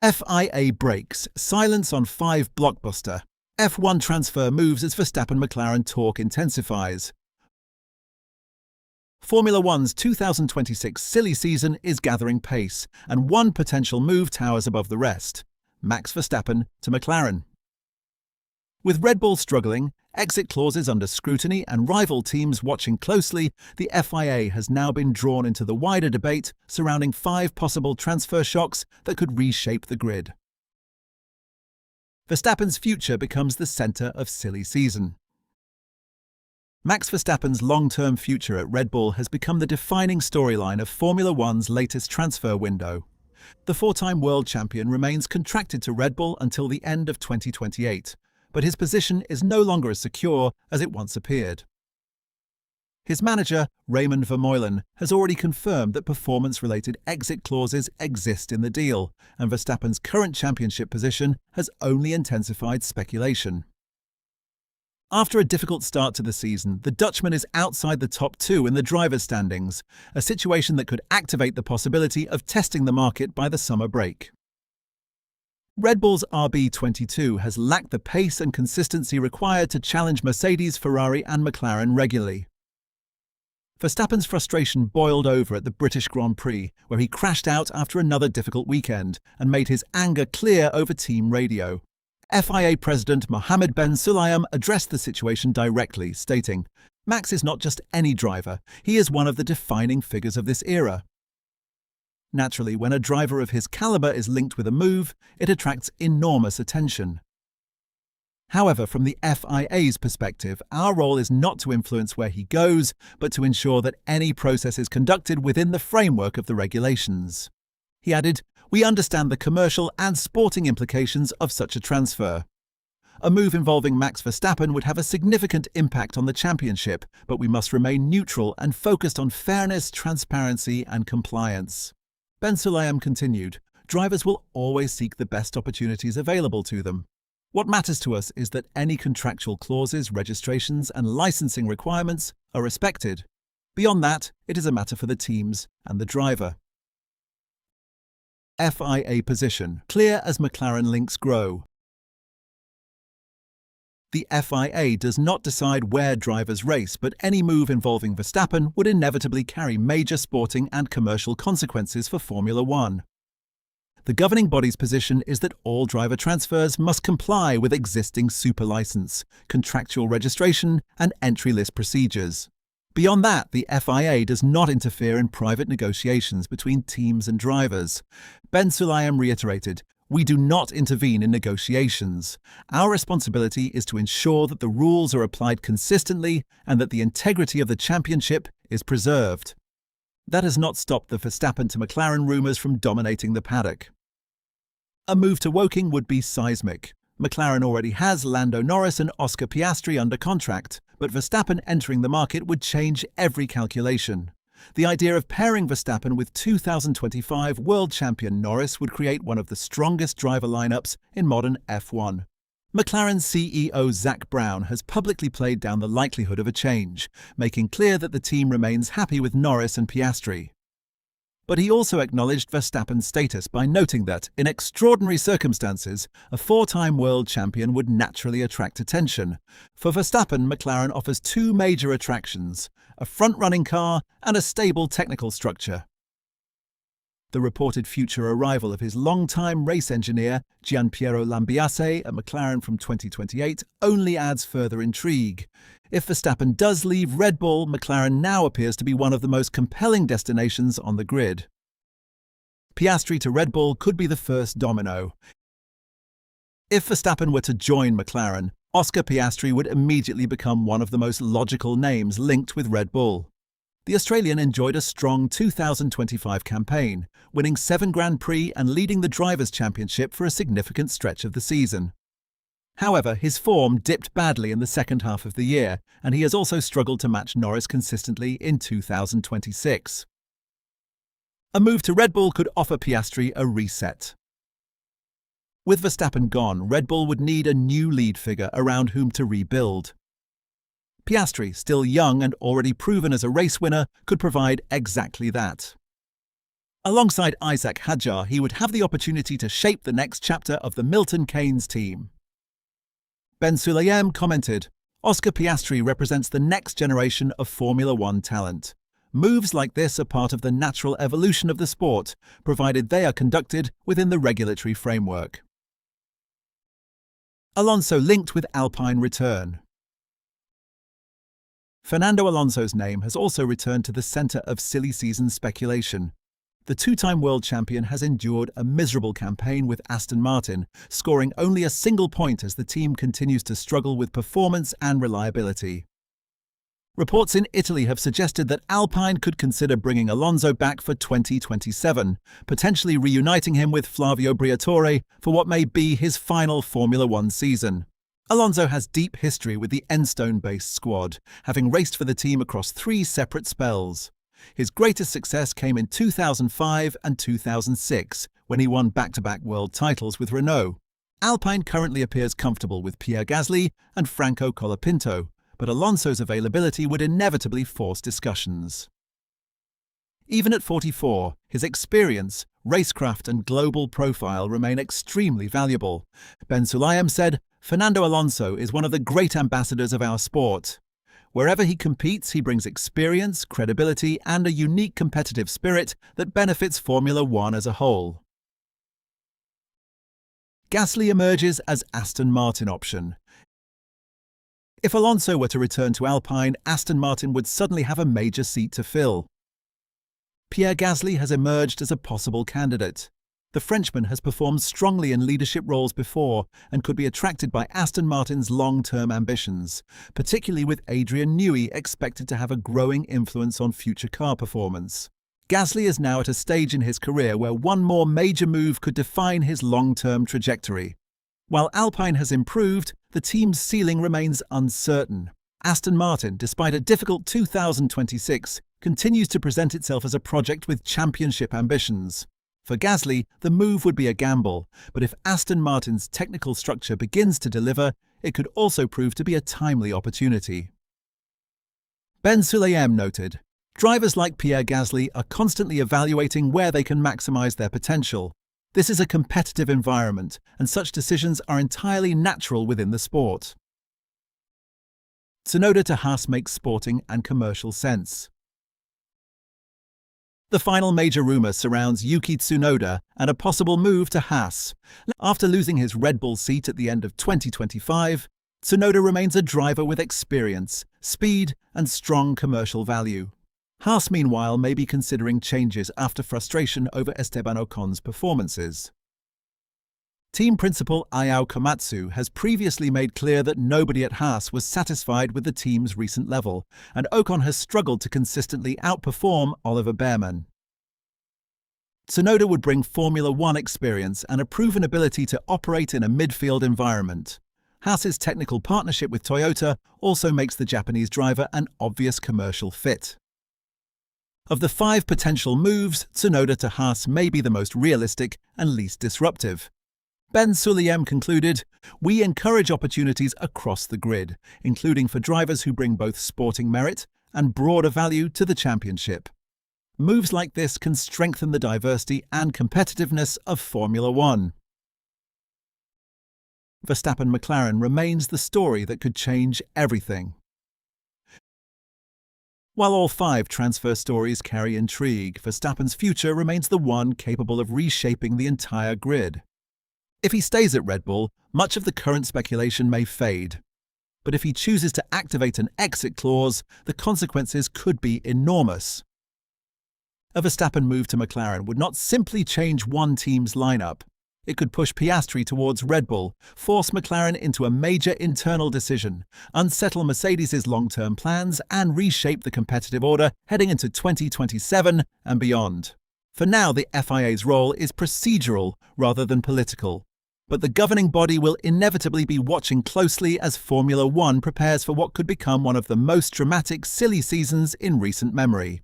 FIA brakes, silence on 5 Blockbuster. F1 transfer moves as Verstappen-McLaren talk intensifies. Formula One's 2026 silly season is gathering pace, and one potential move towers above the rest: Max Verstappen to McLaren. With Red Bull struggling, exit clauses under scrutiny, and rival teams watching closely, the FIA has now been drawn into the wider debate surrounding 5 possible transfer shocks that could reshape the grid. Verstappen's future becomes the centre of silly season. Max Verstappen's long-term future at Red Bull has become the defining storyline of Formula One's latest transfer window. The 4-time world champion remains contracted to Red Bull until the end of 2028, but his position is no longer as secure as it once appeared. His manager, Raymond Vermeulen, has already confirmed that performance-related exit clauses exist in the deal, and Verstappen's current championship position has only intensified speculation. After a difficult start to the season, the Dutchman is outside the top 2 in the drivers' standings, a situation that could activate the possibility of testing the market by the summer break. Red Bull's RB22 has lacked the pace and consistency required to challenge Mercedes, Ferrari and McLaren regularly. Verstappen's frustration boiled over at the British Grand Prix, where he crashed out after another difficult weekend and made his anger clear over team radio. FIA President Mohammed Ben Sulayem addressed the situation directly, stating, "Max is not just any driver, he is one of the defining figures of this era." Naturally, when a driver of his caliber is linked with a move, it attracts enormous attention. However, from the FIA's perspective, our role is not to influence where he goes, but to ensure that any process is conducted within the framework of the regulations. He added, "We understand the commercial and sporting implications of such a transfer. A move involving Max Verstappen would have a significant impact on the championship, but we must remain neutral and focused on fairness, transparency and compliance." Ben Sulayem continued, "Drivers will always seek the best opportunities available to them. What matters to us is that any contractual clauses, registrations and licensing requirements are respected. Beyond that, it is a matter for the teams and the driver." FIA position clear as McLaren links grow. The FIA does not decide where drivers race, but any move involving Verstappen would inevitably carry major sporting and commercial consequences for Formula One. The governing body's position is that all driver transfers must comply with existing super license, contractual registration and entry list procedures. Beyond that, the FIA does not interfere in private negotiations between teams and drivers. Ben Sulayem reiterated, "We do not intervene in negotiations. Our responsibility is to ensure that the rules are applied consistently and that the integrity of the championship is preserved." That has not stopped the Verstappen to McLaren rumours from dominating the paddock. A move to Woking would be seismic. McLaren already has Lando Norris and Oscar Piastri under contract, but Verstappen entering the market would change every calculation. The idea of pairing Verstappen with 2025 world champion Norris would create one of the strongest driver lineups in modern F1. McLaren CEO Zak Brown has publicly played down the likelihood of a change, making clear that the team remains happy with Norris and Piastri. But he also acknowledged Verstappen's status by noting that, in extraordinary circumstances, a 4-time world champion would naturally attract attention. For Verstappen, McLaren offers 2 major attractions: a front-running car and a stable technical structure. The reported future arrival of his long-time race engineer, Gianpiero Lambiase, at McLaren from 2028 only adds further intrigue. If Verstappen does leave Red Bull, McLaren now appears to be one of the most compelling destinations on the grid. Piastri to Red Bull could be the first domino. If Verstappen were to join McLaren, Oscar Piastri would immediately become one of the most logical names linked with Red Bull. The Australian enjoyed a strong 2025 campaign, winning 7 Grand Prix and leading the Drivers' Championship for a significant stretch of the season. However, his form dipped badly in the second half of the year, and he has also struggled to match Norris consistently in 2026. A move to Red Bull could offer Piastri a reset. With Verstappen gone, Red Bull would need a new lead figure around whom to rebuild. Piastri, still young and already proven as a race winner, could provide exactly that. Alongside Isaac Hadjar, he would have the opportunity to shape the next chapter of the Milton Keynes team. Ben Sulayem commented, "Oscar Piastri represents the next generation of Formula One talent. Moves like this are part of the natural evolution of the sport, provided they are conducted within the regulatory framework." Alonso linked with Alpine return. Fernando Alonso's name has also returned to the centre of silly season speculation. The two-time world champion has endured a miserable campaign with Aston Martin, scoring only a single point as the team continues to struggle with performance and reliability. Reports in Italy have suggested that Alpine could consider bringing Alonso back for 2027, potentially reuniting him with Flavio Briatore for what may be his final Formula One season. Alonso has deep history with the Enstone-based squad, having raced for the team across 3 separate spells. His greatest success came in 2005 and 2006, when he won back-to-back world titles with Renault. Alpine currently appears comfortable with Pierre Gasly and Franco Colapinto, but Alonso's availability would inevitably force discussions. Even at 44, his experience, racecraft and global profile remain extremely valuable. Ben Sulayem said, "Fernando Alonso is one of the great ambassadors of our sport. Wherever he competes, he brings experience, credibility, and a unique competitive spirit that benefits Formula One as a whole." Gasly emerges as Aston Martin option. If Alonso were to return to Alpine, Aston Martin would suddenly have a major seat to fill. Pierre Gasly has emerged as a possible candidate. The Frenchman has performed strongly in leadership roles before and could be attracted by Aston Martin's long-term ambitions, particularly with Adrian Newey expected to have a growing influence on future car performance. Gasly is now at a stage in his career where one more major move could define his long-term trajectory. While Alpine has improved, the team's ceiling remains uncertain. Aston Martin, despite a difficult 2026, continues to present itself as a project with championship ambitions. For Gasly, the move would be a gamble, but if Aston Martin's technical structure begins to deliver, it could also prove to be a timely opportunity. Ben Sulayem noted, "Drivers like Pierre Gasly are constantly evaluating where they can maximize their potential. This is a competitive environment, and such decisions are entirely natural within the sport." Tsunoda to Haas makes sporting and commercial sense. The final major rumour surrounds Yuki Tsunoda and a possible move to Haas. After losing his Red Bull seat at the end of 2025, Tsunoda remains a driver with experience, speed, and strong commercial value. Haas, meanwhile, may be considering changes after frustration over Esteban Ocon's performances. Team principal Ayao Komatsu has previously made clear that nobody at Haas was satisfied with the team's recent level, and Ocon has struggled to consistently outperform Oliver Behrman. Tsunoda would bring Formula One experience and a proven ability to operate in a midfield environment. Haas's technical partnership with Toyota also makes the Japanese driver an obvious commercial fit. Of the 5 potential moves, Tsunoda to Haas may be the most realistic and least disruptive. Ben Sulayem concluded, "We encourage opportunities across the grid, including for drivers who bring both sporting merit and broader value to the championship. Moves like this can strengthen the diversity and competitiveness of Formula One." Verstappen-McLaren remains the story that could change everything. While all 5 transfer stories carry intrigue, Verstappen's future remains the one capable of reshaping the entire grid. If he stays at Red Bull, much of the current speculation may fade. But if he chooses to activate an exit clause, the consequences could be enormous. A Verstappen move to McLaren would not simply change one team's lineup. It could push Piastri towards Red Bull, force McLaren into a major internal decision, unsettle Mercedes' long-term plans, and reshape the competitive order heading into 2027 and beyond. For now, the FIA's role is procedural rather than political. But the governing body will inevitably be watching closely as Formula One prepares for what could become one of the most dramatic silly seasons in recent memory.